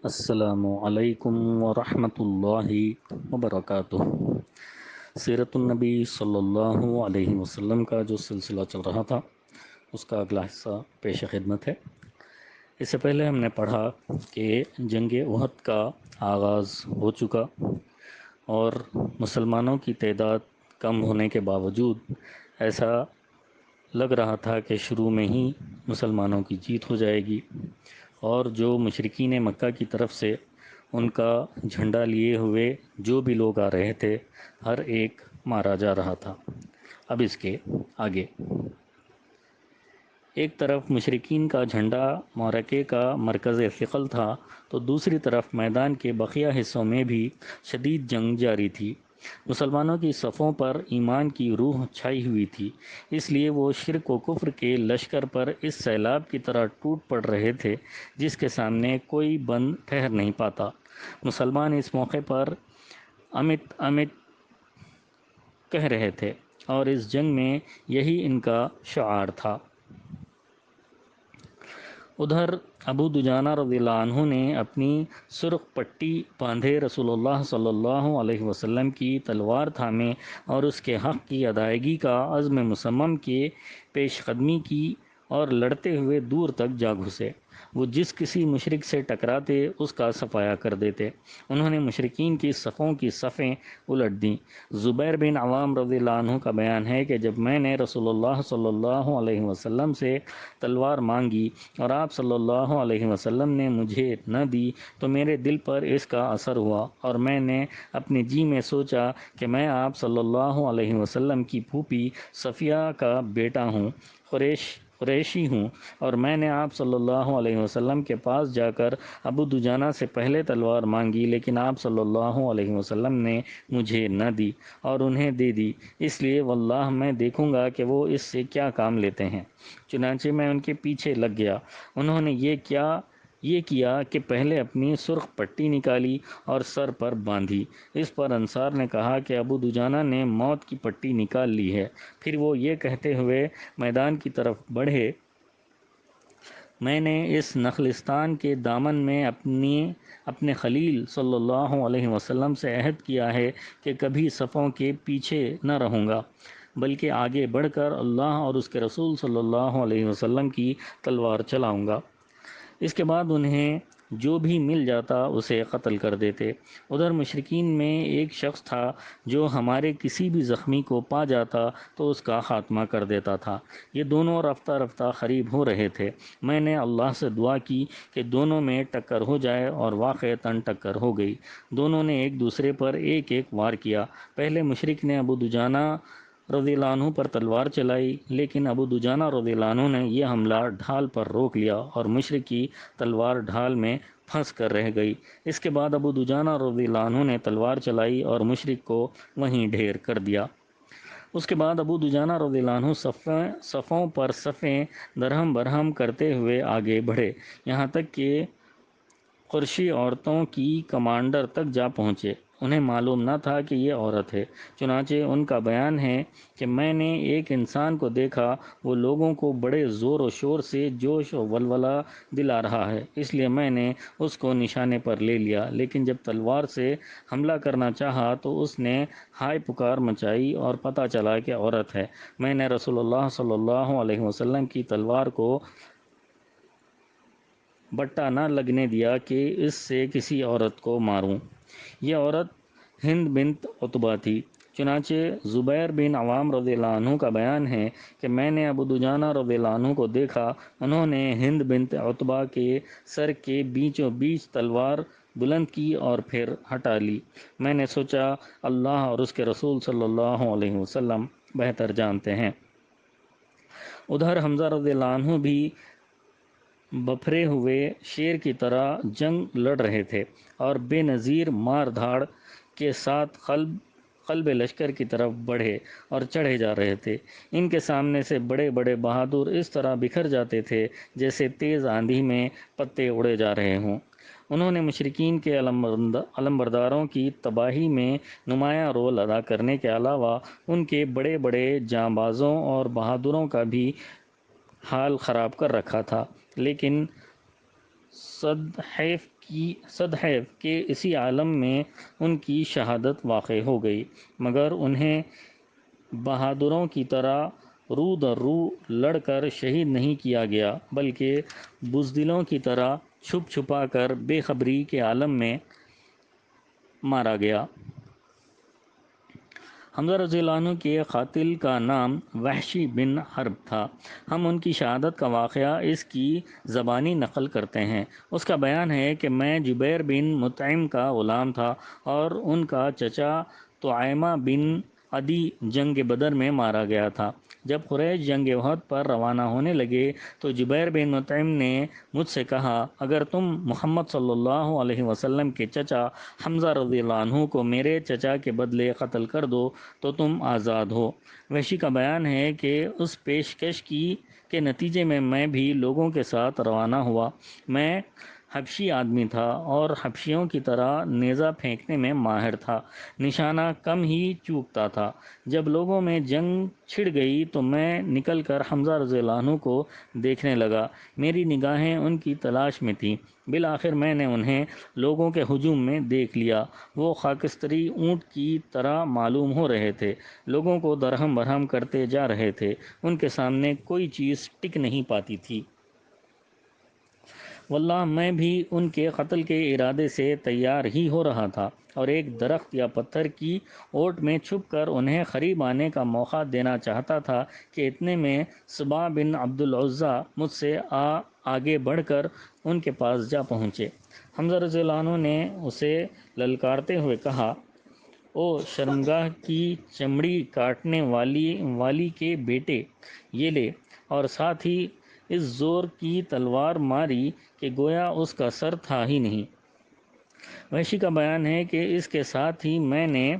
السلام علیکم ورحمۃ اللہ وبرکاتہ۔ سیرت النبی صلی اللہ علیہ وسلم کا جو سلسلہ چل رہا تھا اس کا اگلا حصہ پیش خدمت ہے۔ اس سے پہلے ہم نے پڑھا کہ جنگ احد کا آغاز ہو چکا اور مسلمانوں کی تعداد کم ہونے کے باوجود ایسا لگ رہا تھا کہ شروع میں ہی مسلمانوں کی جیت ہو جائے گی، اور جو مشرکین مکہ کی طرف سے ان کا جھنڈا لیے ہوئے جو بھی لوگ آ رہے تھے ہر ایک مارا جا رہا تھا۔ اب اس کے آگے ایک طرف مشرکین کا جھنڈا معرکے کا مرکز ثقل تھا تو دوسری طرف میدان کے بقیہ حصوں میں بھی شدید جنگ جاری تھی۔ مسلمانوں کی صفوں پر ایمان کی روح چھائی ہوئی تھی، اس لیے وہ شرک و کفر کے لشکر پر اس سیلاب کی طرح ٹوٹ پڑ رہے تھے جس کے سامنے کوئی بند ٹھہر نہیں پاتا۔ مسلمان اس موقع پر امت امت کہہ رہے تھے اور اس جنگ میں یہی ان کا شعار تھا۔ ادھر ابو دجانہ رضی اللہ عنہ نے اپنی سرخ پٹی باندھے رسول اللہ صلی اللہ علیہ وسلم کی تلوار تھامے اور اس کے حق کی ادائیگی کا عزم مصمم کے پیش قدمی کی اور لڑتے ہوئے دور تک جا گھسے۔ وہ جس کسی مشرک سے ٹکراتے اس کا صفایا کر دیتے۔ انہوں نے مشرکین کی صفوں کی صفیں الٹ دیں۔ زبیر بن عوام رضی اللہ عنہ کا بیان ہے کہ جب میں نے رسول اللہ صلی اللہ علیہ وسلم سے تلوار مانگی اور آپ صلی اللہ علیہ وسلم نے مجھے نہ دی تو میرے دل پر اس کا اثر ہوا اور میں نے اپنے جی میں سوچا کہ میں آپ صلی اللہ علیہ وسلم کی پھوپھی صفیہ کا بیٹا ہوں، قریشی ہوں، اور میں نے آپ صلی اللہ علیہ وسلم کے پاس جا کر ابو دجانہ سے پہلے تلوار مانگی، لیکن آپ صلی اللہ علیہ وسلم نے مجھے نہ دی اور انہیں دے دی، اس لیے واللہ میں دیکھوں گا کہ وہ اس سے کیا کام لیتے ہیں۔ چنانچہ میں ان کے پیچھے لگ گیا۔ انہوں نے یہ کیا کہ پہلے اپنی سرخ پٹی نکالی اور سر پر باندھی۔ اس پر انصار نے کہا کہ ابو دجانہ نے موت کی پٹی نکال لی ہے۔ پھر وہ یہ کہتے ہوئے میدان کی طرف بڑھے، میں نے اس نخلستان کے دامن میں اپنے خلیل صلی اللہ علیہ وسلم سے عہد کیا ہے کہ کبھی صفوں کے پیچھے نہ رہوں گا بلکہ آگے بڑھ کر اللہ اور اس کے رسول صلی اللہ علیہ وسلم کی تلوار چلاؤں گا۔ اس کے بعد انہیں جو بھی مل جاتا اسے قتل کر دیتے۔ ادھر مشرکین میں ایک شخص تھا جو ہمارے کسی بھی زخمی کو پا جاتا تو اس کا خاتمہ کر دیتا تھا۔ یہ دونوں رفتہ رفتہ قریب ہو رہے تھے۔ میں نے اللہ سے دعا کی کہ دونوں میں ٹکر ہو جائے اور واقعتاً ٹکر ہو گئی۔ دونوں نے ایک دوسرے پر ایک ایک وار کیا۔ پہلے مشرک نے ابو دجانہ رضی اللہ عنہ پر تلوار چلائی، لیکن ابو دجانہ رضی اللہ عنہ نے یہ حملہ ڈھال پر روک لیا اور مشرک کی تلوار ڈھال میں پھنس کر رہ گئی۔ اس کے بعد ابو دجانہ رضی اللہ عنہ نے تلوار چلائی اور مشرک کو وہیں ڈھیر کر دیا۔ اس کے بعد ابو دجانہ رضی اللہ عنہ صفوں پر صفیں درہم برہم کرتے ہوئے آگے بڑھے، یہاں تک کہ قریشی عورتوں کی کمانڈر تک جا پہنچے۔ انہیں معلوم نہ تھا کہ یہ عورت ہے، چنانچہ ان کا بیان ہے کہ میں نے ایک انسان کو دیکھا، وہ لوگوں کو بڑے زور و شور سے جوش و ولولہ دلا رہا ہے، اس لیے میں نے اس کو نشانے پر لے لیا، لیکن جب تلوار سے حملہ کرنا چاہا تو اس نے ہائے پکار مچائی اور پتہ چلا کہ عورت ہے۔ میں نے رسول اللہ صلی اللہ علیہ وسلم کی تلوار کو بٹا نہ لگنے دیا کہ اس سے کسی عورت کو ماروں۔ یہ عورت ہند بنت عتبہ تھی۔ چنانچہ زبیر بن عوام رضی اللہ عنہ کا بیان ہے کہ میں نے ابو دجانہ رضی اللہ عنہ کو دیکھا، انہوں نے ہند بنت عتبہ کے سر کے بیچوں بیچ تلوار بلند کی اور پھر ہٹا لی۔ میں نے سوچا اللہ اور اس کے رسول صلی اللہ علیہ وسلم بہتر جانتے ہیں۔ ادھر حمزہ رضی اللہ عنہ بھی بپھرے ہوئے شیر کی طرح جنگ لڑ رہے تھے اور بے نظیر مار دھاڑ کے ساتھ قلب لشکر کی طرف بڑھے اور چڑھے جا رہے تھے۔ ان کے سامنے سے بڑے بڑے بہادر اس طرح بکھر جاتے تھے جیسے تیز آندھی میں پتے اڑے جا رہے ہوں۔ انہوں نے مشرکین کے علمبرداروں کی تباہی میں نمایاں رول ادا کرنے کے علاوہ ان کے بڑے بڑے جانبازوں اور بہادروں کا بھی حال خراب کر رکھا تھا، لیکن صدحیف کے اسی عالم میں ان کی شہادت واقع ہو گئی، مگر انہیں بہادروں کی طرح رو در رو لڑ کر شہید نہیں کیا گیا، بلکہ بزدلوں کی طرح چھپ چھپا کر بے خبری کے عالم میں مارا گیا۔ حمزہ رضی اللہ عنہ کے قاتل کا نام وحشی بن حرب تھا۔ ہم ان کی شہادت کا واقعہ اس کی زبانی نقل کرتے ہیں۔ اس کا بیان ہے کہ میں جبیر بن مطعم کا غلام تھا اور ان کا چچا طعیمہ بن عدی جنگ بدر میں مارا گیا تھا۔ جب قریش جنگ احد پر روانہ ہونے لگے تو جبیر بن مطعم نے مجھ سے کہا، اگر تم محمد صلی اللہ علیہ وسلم کے چچا حمزہ رضی اللہ عنہ کو میرے چچا کے بدلے قتل کر دو تو تم آزاد ہو۔ وحشی کا بیان ہے کہ اس پیشکش کے نتیجے میں بھی لوگوں کے ساتھ روانہ ہوا۔ میں حبشی آدمی تھا اور حبشیوں کی طرح نیزہ پھینکنے میں ماہر تھا، نشانہ کم ہی چوکتا تھا۔ جب لوگوں میں جنگ چھڑ گئی تو میں نکل کر حمزہ رضی اللہ عنہ کو دیکھنے لگا۔ میری نگاہیں ان کی تلاش میں تھیں۔ بالآخر میں نے انہیں لوگوں کے ہجوم میں دیکھ لیا۔ وہ خاکستری اونٹ کی طرح معلوم ہو رہے تھے، لوگوں کو درہم برہم کرتے جا رہے تھے، ان کے سامنے کوئی چیز ٹک نہیں پاتی تھی۔ واللہ میں بھی ان کے قتل کے ارادے سے تیار ہی ہو رہا تھا اور ایک درخت یا پتھر کی اوٹ میں چھپ کر انہیں قریب آنے کا موقع دینا چاہتا تھا کہ اتنے میں صبا بن عبد العزیٰ مجھ سے آگے بڑھ کر ان کے پاس جا پہنچے۔ حمزہ رضی اللہ عنہ نے اسے للکارتے ہوئے کہا، او شرمگاہ کی چمڑی کاٹنے والی کے بیٹے، یہ لے، اور ساتھ ہی اس زور کی تلوار ماری کہ گویا اس کا سر تھا ہی نہیں۔ وحشی کا بیان ہے کہ اس کے ساتھ ہی میں نے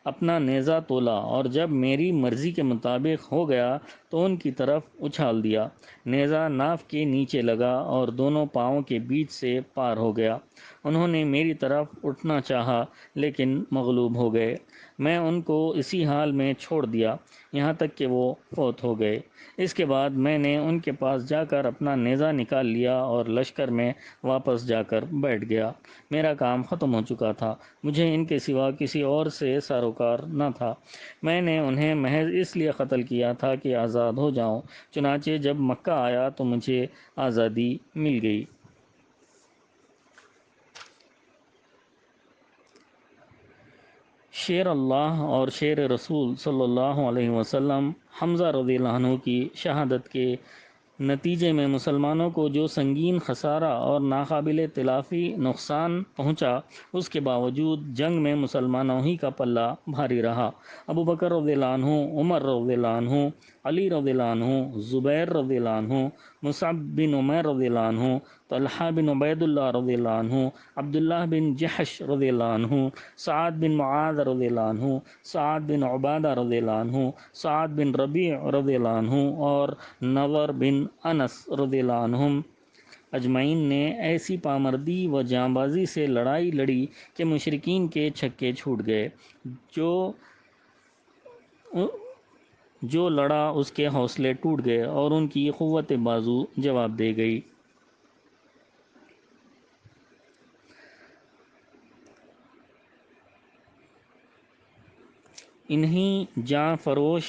اپنا نیزہ تولا اور جب میری مرضی کے مطابق ہو گیا تو ان کی طرف اچھال دیا۔ نیزہ ناف کے نیچے لگا اور دونوں پاؤں کے بیچ سے پار ہو گیا۔ انہوں نے میری طرف اٹھنا چاہا لیکن مغلوب ہو گئے۔ میں ان کو اسی حال میں چھوڑ دیا یہاں تک کہ وہ فوت ہو گئے۔ اس کے بعد میں نے ان کے پاس جا کر اپنا نیزہ نکال لیا اور لشکر میں واپس جا کر بیٹھ گیا۔ میرا کام ختم ہو چکا تھا، مجھے ان کے سوا کسی اور سے سروکار نہ تھا۔ میں نے انہیں محض اس لیے قتل کیا تھا کہ آزاد ہو جاؤں، چنانچہ جب مکہ آیا تو مجھے آزادی مل گئی۔ شیر اللہ اور شیر رسول صلی اللہ علیہ وسلم۔ حمزہ رضی اللہ عنہ کی شہادت کے نتیجے میں مسلمانوں کو جو سنگین خسارہ اور ناقابل تلافی نقصان پہنچا، اس کے باوجود جنگ میں مسلمانوں ہی کا پلہ بھاری رہا۔ ابو بکر رضی اللہ عنہ، عمر رضی اللہ عنہ، علی رضی اللہ عنہ، زبیر رضی اللہ عنہ، مصعب بن عمیر رضی اللہ عنہ، طلحہ بن عبید اللہ رضی اللہ عنہ، عبداللہ بن جحش رضی اللہ عنہ، سعد بن معاذ رضی اللہ عنہ، سعد بن عبادہ رضی اللہ عنہ، سعد بن ربیع رضی اللہ عنہ اور نضر بن انس رضی اللہ عنہم اجمعین نے ایسی پامردی و جانبازی سے لڑائی لڑی کہ مشرکین کے چھکے چھوٹ گئے۔ جو لڑا اس کے حوصلے ٹوٹ گئے اور ان کی قوت بازو جواب دے گئی۔ انہی جاں فروش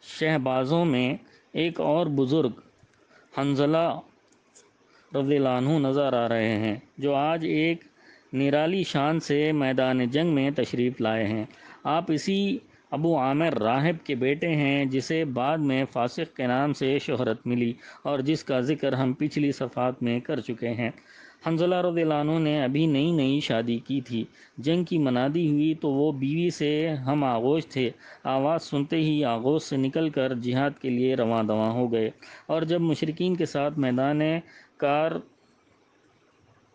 شہبازوں میں ایک اور بزرگ حنظلہ رضی اللہ عنہ نظر آ رہے ہیں، جو آج ایک نرالی شان سے میدان جنگ میں تشریف لائے ہیں۔ آپ اسی ابو عامر راہب کے بیٹے ہیں جسے بعد میں فاسق کے نام سے شہرت ملی اور جس کا ذکر ہم پچھلی صفحات میں کر چکے ہیں۔ حنظلہ رضی اللہ عنہ نے ابھی نئی شادی کی تھی۔ جنگ کی منادی ہوئی تو وہ بیوی سے ہم آغوش تھے۔ آواز سنتے ہی آغوش سے نکل کر جہاد کے لیے رواں دواں ہو گئے، اور جب مشرکین کے ساتھ میدان کار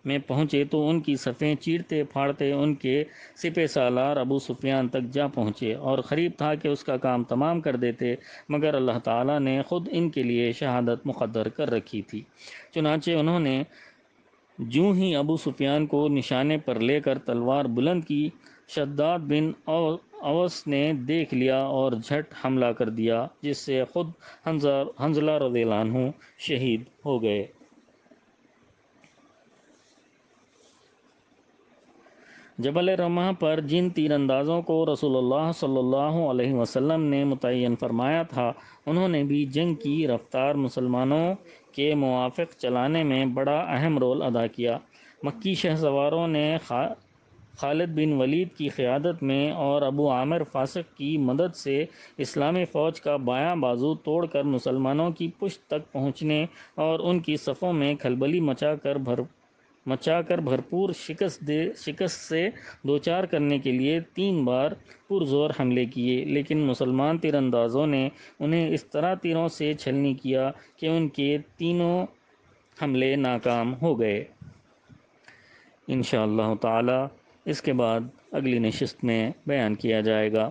میں پہنچے تو ان کی صفیں چیرتے پھاڑتے ان کے سپہ سالار ابو سفیان تک جا پہنچے، اور قریب تھا کہ اس کا کام تمام کر دیتے، مگر اللہ تعالیٰ نے خود ان کے لیے شہادت مقدر کر رکھی تھی۔ چنانچہ انہوں نے جوں ہی ابو سفیان کو نشانے پر لے کر تلوار بلند کی، شداد بن اوس نے دیکھ لیا اور جھٹ حملہ کر دیا، جس سے خود حنظلہ رضی اللہ عنہ شہید ہو گئے۔ جبل رمح پر جن تیر اندازوں کو رسول اللہ صلی اللہ علیہ وسلم نے متعین فرمایا تھا، انہوں نے بھی جنگ کی رفتار مسلمانوں کے موافق چلانے میں بڑا اہم رول ادا کیا۔ مکی شہ سواروں نے خالد بن ولید کی قیادت میں اور ابو عامر فاسق کی مدد سے اسلامی فوج کا بایاں بازو توڑ کر مسلمانوں کی پشت تک پہنچنے اور ان کی صفوں میں کھلبلی مچا کر بھرپور شکست سے دوچار کرنے کے لیے 3 بار پرزور حملے کیے، لیکن مسلمان تیر اندازوں نے انہیں اس طرح تیروں سے چھلنی کیا کہ ان کے تینوں حملے ناکام ہو گئے۔ انشاءاللہ تعالی اس کے بعد اگلی نشست میں بیان کیا جائے گا۔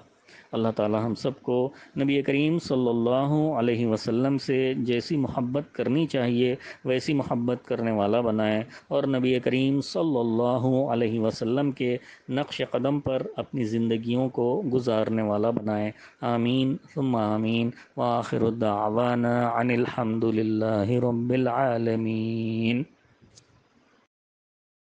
اللہ تعالی ہم سب کو نبی کریم صلی اللہ علیہ وسلم سے جیسی محبت کرنی چاہیے ویسی محبت کرنے والا بنائے، اور نبی کریم صلی اللہ علیہ وسلم کے نقش قدم پر اپنی زندگیوں کو گزارنے والا بنائے۔ آمین ثم آمین، وآخر الدعوانا عن الحمد للہ رب العالمین۔